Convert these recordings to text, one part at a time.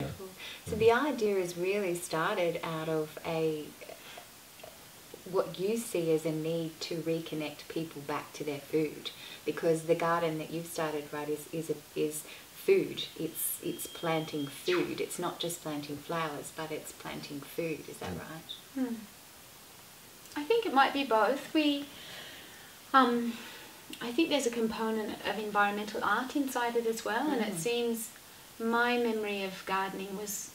Beautiful. So the idea is really started out of what you see as a need to reconnect people back to their food, because the garden that you've started, right, is food. It's planting food. It's not just planting flowers, but it's planting food. Is that right? I think it might be both. I think there's a component of environmental art inside it as well, and it seems my memory of gardening was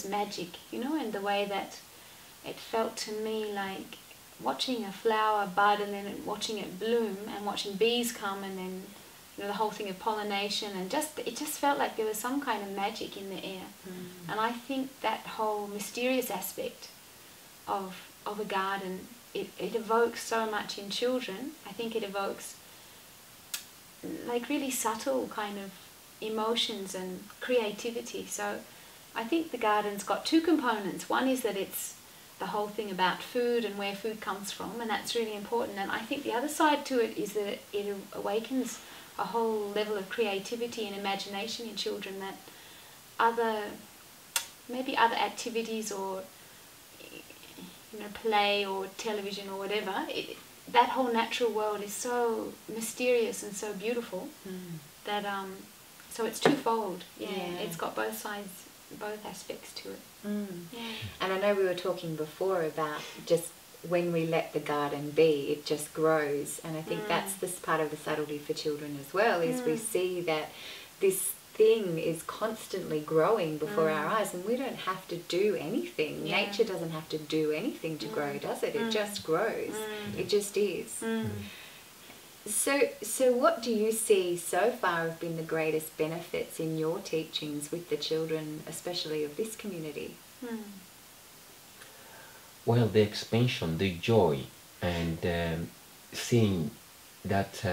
magic, you know, and the way that it felt to me like watching a flower bud and then watching it bloom and watching bees come, and then, you know, the whole thing of pollination, and it just felt like there was some kind of magic in the air. And I think that whole mysterious aspect of a garden, it evokes so much in children. I think it evokes like really subtle kind of emotions and creativity. So I think the garden's got two components. One is that it's the whole thing about food and where food comes from, and that's really important. And I think the other side to it is that it awakens a whole level of creativity and imagination in children that maybe other activities or, you know, play or television or whatever, that whole natural world is so mysterious and so beautiful that so it's twofold. It's got both sides, both aspects to it. And I know we were talking before about just when we let the garden be, it just grows. And I think that's this part of the subtlety for children as well, is we see that this thing is constantly growing before our eyes, and we don't have to do anything. Nature doesn't have to do anything to grow, does it? It just grows. It just is. So what do you see so far have been the greatest benefits in your teachings with the children, especially of this community? Well, the expansion, the joy, and seeing that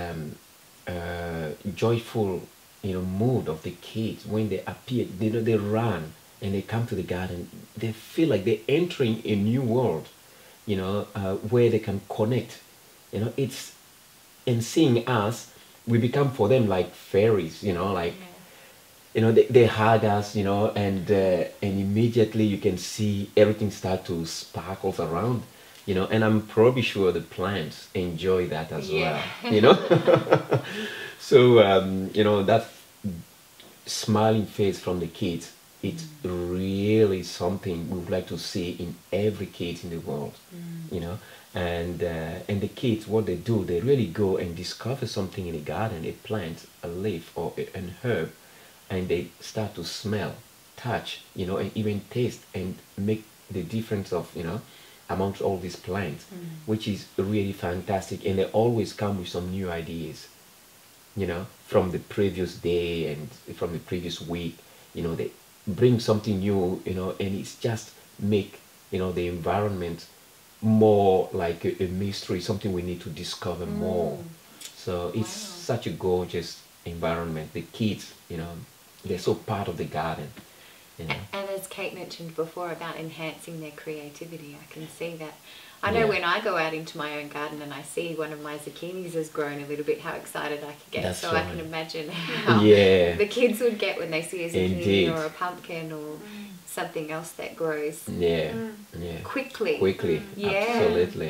joyful, you know, mood of the kids when they appear, they run and they come to the garden. They feel like they're entering a new world, you know, where they can connect. You know, it's, and seeing us, we become for them like fairies, you know, like, you know, they hug us, you know, and immediately you can see everything start to sparkle around, you know, and I'm probably sure the plants enjoy that as well, you know. So, you know, that smiling face from the kids, it's really something we would like to see in every kid in the world, you know. And the kids, what they do, they really go and discover something in the garden, a plant, a leaf, or an herb, and they start to smell, touch, you know, and even taste and make the difference of, you know, amongst all these plants, which is really fantastic. And they always come with some new ideas, you know, from the previous day and from the previous week. You know, they bring something new, you know, and it's just make, you know, the environment more like a mystery, something we need to discover more. So it's such a gorgeous environment. The kids, you know, they're so part of the garden, you know. And as Kate mentioned before about enhancing their creativity, I can see that. I know when I go out into my own garden and I see one of my zucchinis has grown a little bit, how excited I could get. That's so right. I can imagine how the kids would get when they see a zucchini or a pumpkin or something else that grows quickly. Absolutely.